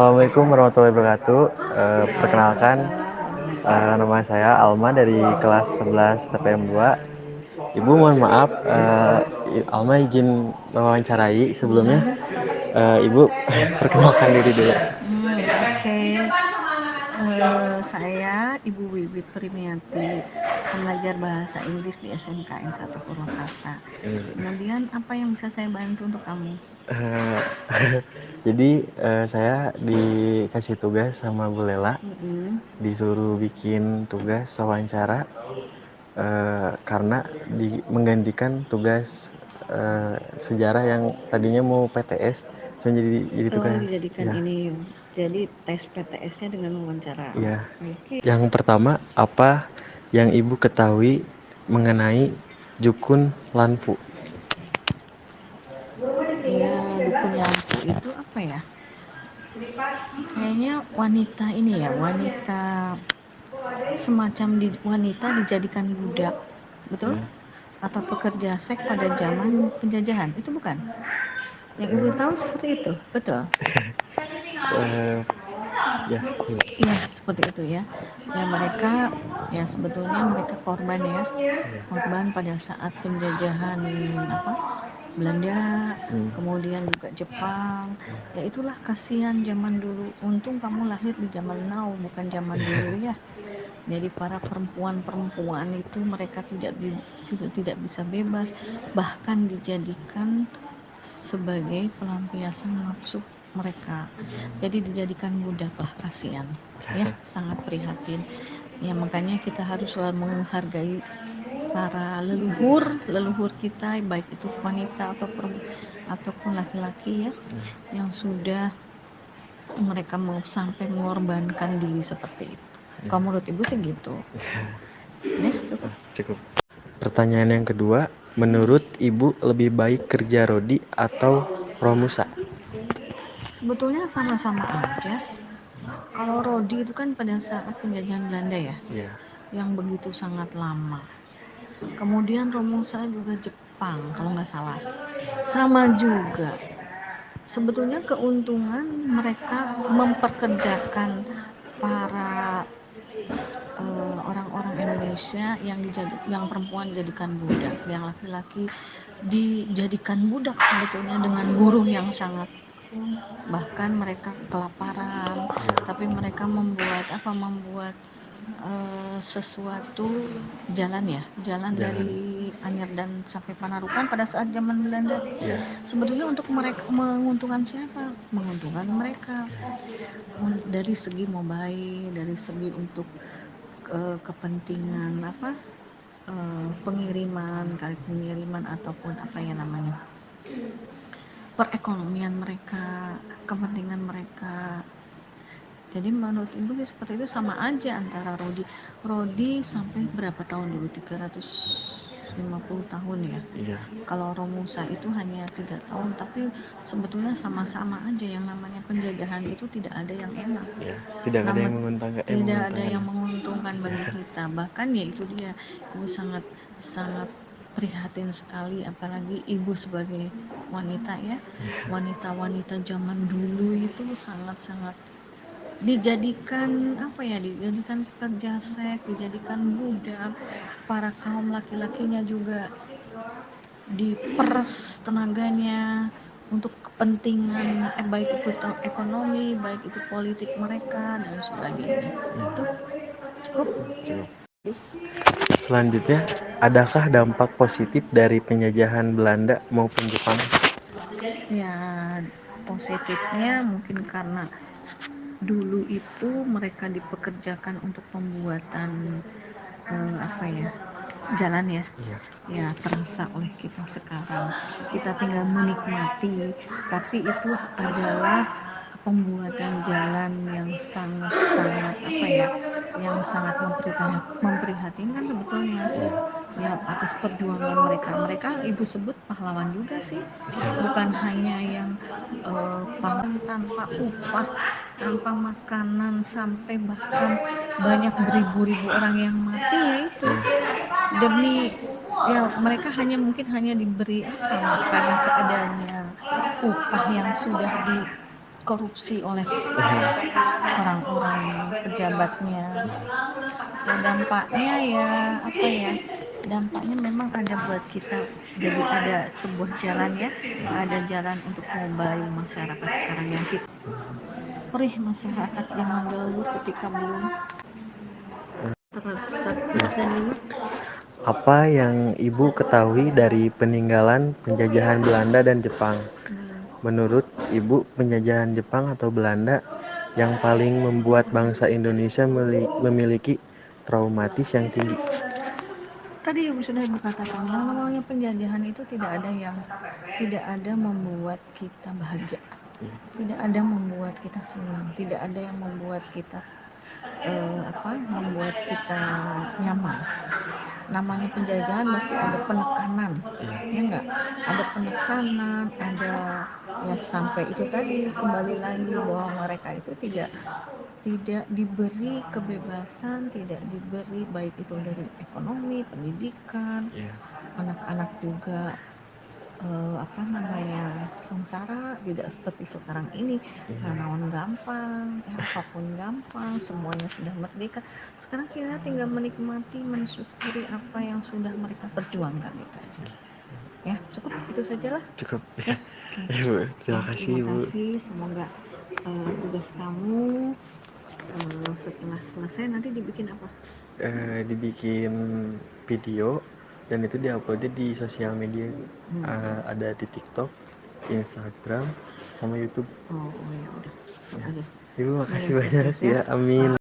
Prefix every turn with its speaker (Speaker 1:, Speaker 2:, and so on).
Speaker 1: Assalamualaikum warahmatullahi wabarakatuh. Perkenalkan,
Speaker 2: Waalaikumsalam.
Speaker 1: nama saya Alma dari kelas 11 TPM 2. Ibu mohon maaf, Alma izin mewawancarai sebelumnya. Ibu perkenalkan diri dulu.
Speaker 2: Oke. Saya Ibu Wiwit Primiati, pengajar bahasa Inggris di SMKN 1 Purwakarta. Kemudian apa yang bisa saya bantu untuk kamu?
Speaker 1: Eh, jadi saya dikasih tugas sama Bu Lela, disuruh bikin tugas wawancara karena menggantikan tugas sejarah yang tadinya mau PTS, so jadi tugas
Speaker 2: Dijadikan
Speaker 1: ya.
Speaker 2: ini, jadi tes PTS-nya dengan wawancara.
Speaker 1: Iya.
Speaker 2: Oke.
Speaker 1: Yang pertama, apa yang Ibu ketahui mengenai Jukun Lanfu?
Speaker 2: Ya, dukun lampu itu apa ya? Kayaknya wanita ini ya, wanita semacam wanita dijadikan budak, betul?
Speaker 1: Ya.
Speaker 2: Atau pekerja seks pada zaman penjajahan, itu bukan? Yang ibu tahu seperti itu, betul?
Speaker 1: Ya.
Speaker 2: Iya, seperti itu ya. Ya mereka, ya sebetulnya mereka korban ya, korban pada saat penjajahan apa? Belanda, kemudian juga Jepang. Ya itulah kasihan zaman dulu. Untung kamu lahir di zaman now, bukan zaman dulu ya. Jadi para perempuan-perempuan itu mereka tidak bisa bebas, bahkan dijadikan sebagai pelampiasan nafsu mereka. Jadi dijadikan budak lah, kasihan. Ya, sangat prihatin. Ya makanya kita harus selalu menghargai para leluhur kita, baik itu wanita ataupun laki-laki ya, yang sudah mereka mau sampai mengorbankan diri seperti itu. Kalau menurut ibu sih gitu. Deh,
Speaker 1: Cukup. Pertanyaan yang kedua, menurut Ibu lebih baik kerja Rodi atau Romusa?
Speaker 2: Sebetulnya sama-sama aja. Kalau Rodi itu kan pada saat penjajahan Belanda ya, yang begitu sangat lama. Kemudian Romusa juga Jepang kalau nggak salah, sama juga. Sebetulnya keuntungan mereka memperkerjakan para orang-orang Indonesia yang perempuan dijadikan budak, yang laki-laki dijadikan budak sebetulnya dengan buruh yang sangat, bahkan mereka kelaparan, tapi mereka membuat sesuatu jalan dari Anyer dan sampai Panarukan pada saat zaman Belanda. Sebetulnya untuk mereka menguntungkan siapa? Menguntungkan mereka dari segi mobile, dari segi untuk kepentingan pengiriman ataupun apa ya namanya, perekonomian mereka, kepentingan mereka. Jadi menurut ibu sih seperti itu, sama aja antara Rodi sampai berapa tahun dulu, 350 tahun ya. Kalau Romusa itu hanya 3 tahun, tapi sebetulnya sama-sama aja. Yang namanya penjajahan itu tidak ada yang enak.
Speaker 1: Tidak ada yang menguntungkan.
Speaker 2: Tidak ada yang menguntungkan bagi kita. Bahkan ya itu dia, ibu sangat prihatin sekali, apalagi ibu sebagai wanita ya. Wanita-wanita zaman dulu itu sangat-sangat dijadikan pekerja seks, dijadikan budak. Para kaum laki-lakinya juga diperes tenaganya untuk kepentingan baik itu ekonomi, baik itu politik mereka dan sebagainya. Itu cukup.
Speaker 1: Selanjutnya, adakah dampak positif dari penjajahan Belanda maupun Jepang?
Speaker 2: Ya, positifnya mungkin karena dulu itu mereka dipekerjakan untuk pembuatan jalan ya. Ya, terasa oleh kita sekarang. Kita tinggal menikmati, tapi itu adalah pembuatan jalan yang sangat yang sangat memprihatinkan sebetulnya. Ya, atas perjuangan mereka ibu sebut pahlawan juga sih, bukan hanya yang pahlawan tanpa upah, tanpa makanan, sampai bahkan banyak beribu-ribu orang yang mati ya itu demi, ya mereka mungkin hanya diberi makan seadanya, upah yang sudah dikorupsi oleh orang-orang pejabatnya. Ya dampaknya ya apa ya? Dampaknya memang ada buat kita, jadi ada sebuah jalan ya, ada jalan untuk mengubah masyarakat sekarang yang kita perih masyarakat zaman dahulu ketika belum terlalu.
Speaker 1: Apa yang Ibu ketahui dari peninggalan penjajahan Belanda dan Jepang? Menurut Ibu, penjajahan Jepang atau Belanda yang paling membuat bangsa Indonesia memiliki traumatis yang tinggi?
Speaker 2: Tadi Ibu sudah katakan, yang namanya penjajahan itu tidak ada membuat kita bahagia, tidak ada membuat kita senang, tidak ada yang membuat kita membuat kita nyaman. Namanya penjajahan masih ada penekanan, ya enggak? Ada penekanan, ada ya sampai itu tadi kembali lagi bahwa mereka itu tidak diberi kebebasan, tidak diberi baik itu dari ekonomi, pendidikan, anak-anak juga sengsara, tidak seperti sekarang ini naon gampang, apapun gampang, semuanya sudah merdeka. Sekarang kita tinggal menikmati, mensyukuri apa yang sudah mereka perjuangkan itu aja. Ya cukup itu sajalah.
Speaker 1: Cukup
Speaker 2: ya.
Speaker 1: Ibu, terima kasih
Speaker 2: Terima
Speaker 1: Bu.
Speaker 2: kasih, semoga tugas kamu setelah selesai nanti dibikin apa?
Speaker 1: Dibikin video dan itu diuploadnya di sosial media. Ada di TikTok, Instagram, sama YouTube.
Speaker 2: Oh ya udah.
Speaker 1: Ibu makasih banyak
Speaker 2: ya.
Speaker 1: ya. Amin.